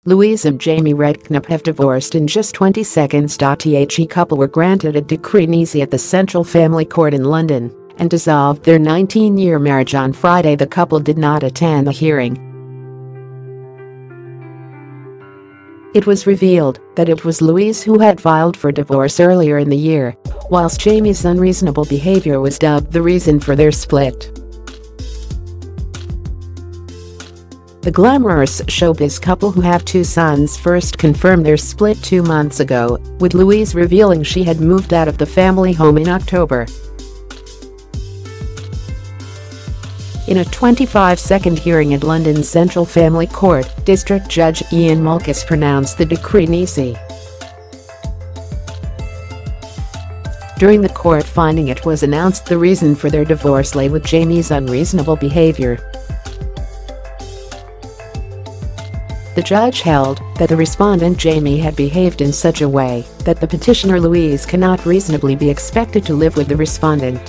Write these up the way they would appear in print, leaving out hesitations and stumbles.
Louise and Jamie Redknapp have divorced in just 20 seconds. The couple were granted a decree nisi at the Central Family Court in London and dissolved their 19-year marriage on Friday. The couple did not attend the hearing. It was revealed that it was Louise who had filed for divorce earlier in the year, whilst Jamie's unreasonable behaviour was dubbed the reason for their split. The glamorous Showbiz couple, who have 2 sons, first confirmed their split 2 months ago, with Louise revealing she had moved out of the family home in October. In a 25-second hearing at London's Central Family Court, District Judge Ian Mulkis pronounced the decree nisi. During the court finding, it was announced the reason for their divorce lay with Jamie's unreasonable behaviour. The judge held that the respondent Jamie had behaved in such a way that the petitioner Louise cannot reasonably be expected to live with the respondent.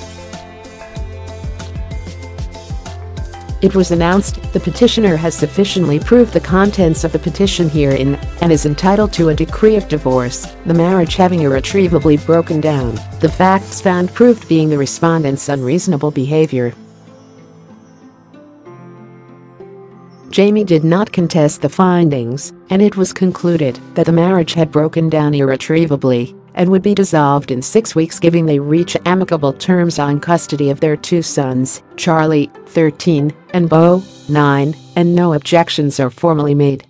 It was announced the petitioner has sufficiently proved the contents of the petition herein and is entitled to a decree of divorce, the marriage having irretrievably broken down. The facts found proved being the respondent's unreasonable behaviour. Jamie did not contest the findings, and it was concluded that the marriage had broken down irretrievably and would be dissolved in 6 weeks, giving they reach amicable terms on custody of their 2 sons, Charley, 13, and Beau, 9, and no objections are formally made.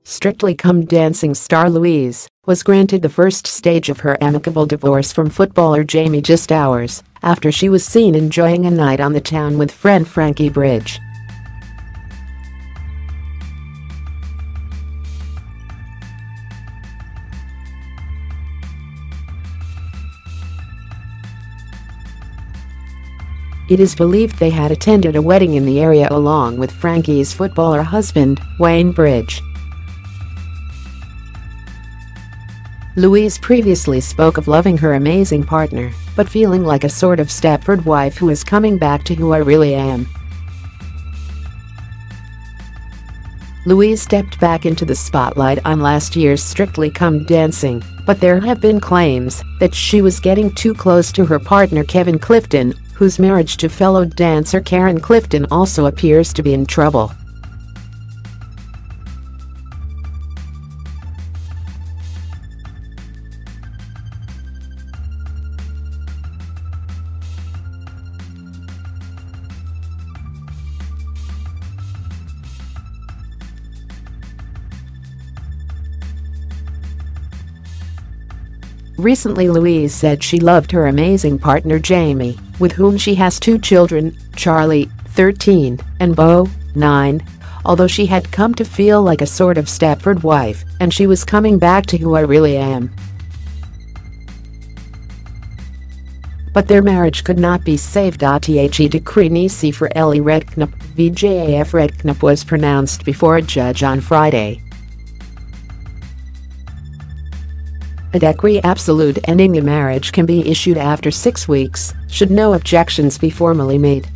Strictly Come Dancing star Louise was granted the first stage of her amicable divorce from footballer Jamie just hours after she was seen enjoying a night on the town with friend Frankie Bridge. It is believed they had attended a wedding in the area along with Frankie's footballer husband, Bridge. Louise previously spoke of loving her amazing partner, but feeling like a sort of Stepford wife who is coming back to who I really am. Louise stepped back into the spotlight on last year's Strictly Come Dancing, but there have been claims that she was getting too close to her partner Kevin Clifton, whose marriage to fellow dancer Karen Clifton also appears to be in trouble. Recently, Louise said she loved her amazing partner Jamie, with whom she has 2 children, Charley, 13, and Beau, 9, although she had come to feel like a sort of Stepford wife, and she was coming back to who I really am. But their marriage could not be saved.The decree nisi for L E Redknapp v J F Redknapp was pronounced before a judge on Friday. A decree absolute ending the marriage can be issued after 6 weeks, should no objections be formally made.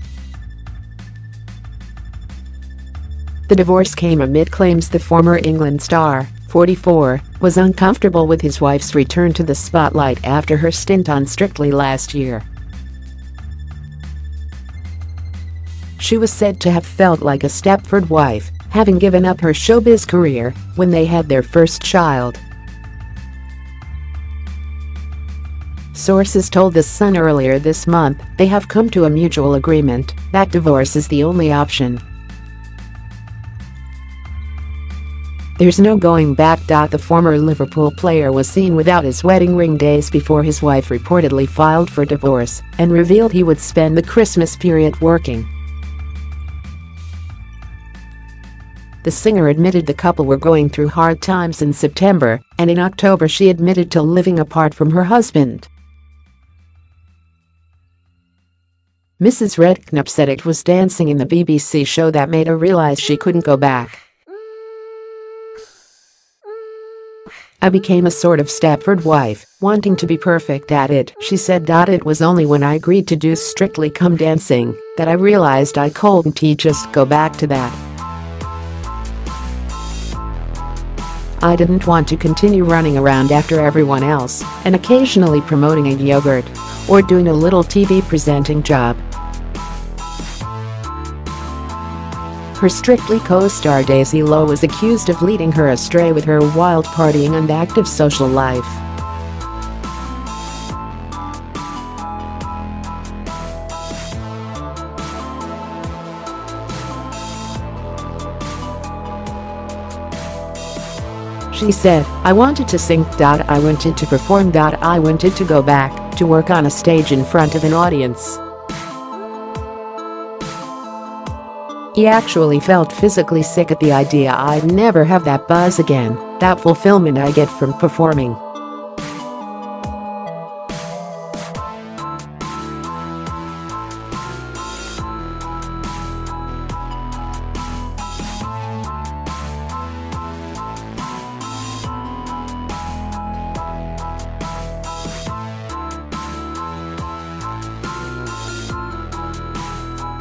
The divorce came amid claims the former England star, 44, was uncomfortable with his wife's return to the spotlight after her stint on Strictly last year. She was said to have felt like a Stepford wife, having given up her showbiz career when they had their first child. Sources told The Sun earlier this month they have come to a mutual agreement that divorce is the only option. There's no going back. The former Liverpool player was seen without his wedding ring days before his wife reportedly filed for divorce and revealed he would spend the Christmas period working. The singer admitted the couple were going through hard times in September, and in October she admitted to living apart from her husband. Mrs. Redknapp said it was dancing in the BBC show that made her realize she couldn't go back. "I became a sort of Stepford wife, wanting to be perfect at it," she said. "It was only when I agreed to do Strictly Come Dancing that I realized I couldn't just go back to that." I didn't want to continue running around after everyone else and occasionally promoting a yogurt or doing a little TV presenting job. Her Strictly co-star Daisy Lowe was accused of leading her astray with her wild partying and active social life. She said, "I wanted to sing. I wanted to perform. I wanted to go back to work on a stage in front of an audience." He actually felt physically sick at the idea I'd never have that buzz again, that fulfillment I get from performing.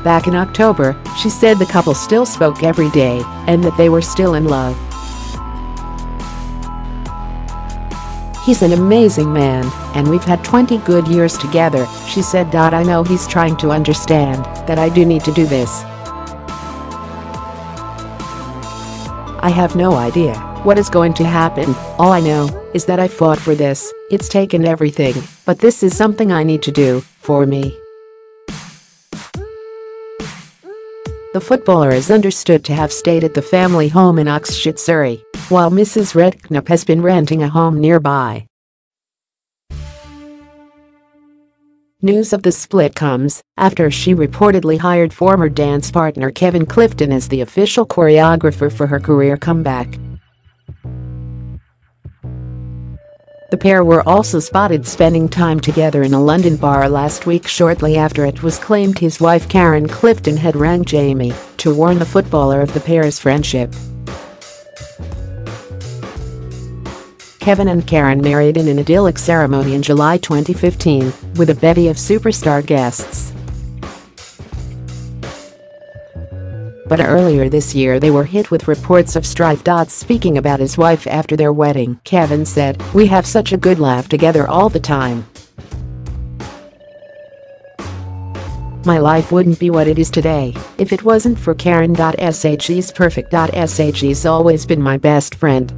Back in October, she said the couple still spoke every day and that they were still in love. "He's an amazing man, and we've had 20 good years together," she said. "I know he's trying to understand that I do need to do this. I have no idea what is going to happen. All I know is that I fought for this. It's taken everything, but this is something I need to do for me." The footballer is understood to have stayed at the family home in Oxshott, Surrey, while Mrs. Redknapp has been renting a home nearby. News of the split comes after she reportedly hired former dance partner Kevin Clifton as the official choreographer for her career comeback. The pair were also spotted spending time together in a London bar last week, shortly after it was claimed his wife Karen Clifton had rang Jamie to warn the footballer of the pair's friendship. Kevin and Karen married in an idyllic ceremony in July 2015 with a bevy of superstar guests. But earlier this year they were hit with reports of strife. Speaking about his wife after their wedding, Kevin said, "We have such a good laugh together all the time. My life wouldn't be what it is today if it wasn't for Karen. She's perfect. She's always been my best friend."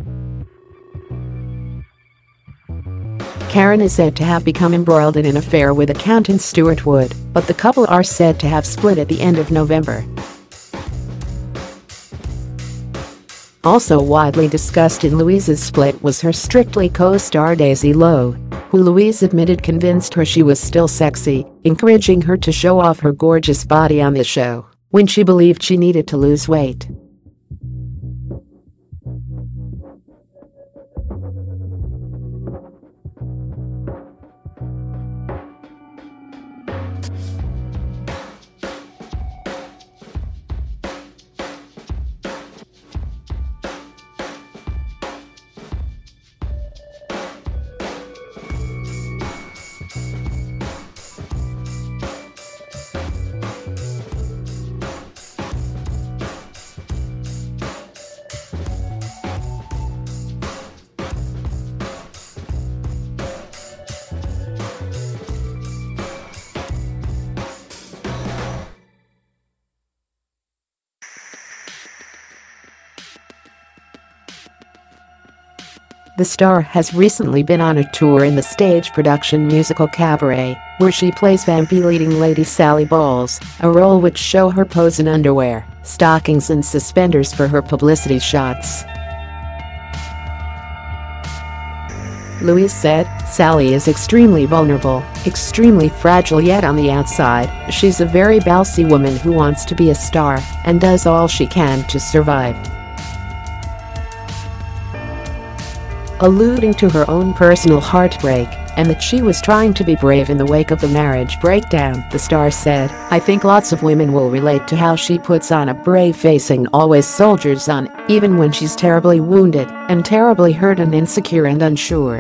Karen is said to have become embroiled in an affair with accountant Stuart Wood, but the couple are said to have split at the end of November. Also widely discussed in Louise's split was her Strictly co-star Daisy Lowe, who Louise admitted convinced her she was still sexy, encouraging her to show off her gorgeous body on the show when she believed she needed to lose weight. The star has recently been on a tour in the stage production musical Cabaret, where she plays vampy leading lady Sally Bowles, a role which show her pose in underwear, stockings and suspenders for her publicity shots. Louise said, "Sally is extremely vulnerable, extremely fragile, yet on the outside, she's a very bossy woman who wants to be a star and does all she can to survive." Alluding to her own personal heartbreak and that she was trying to be brave in the wake of the marriage breakdown, the star said, "I think lots of women will relate to how she puts on a brave face and always soldiers on, even when she's terribly wounded and terribly hurt and insecure and unsure."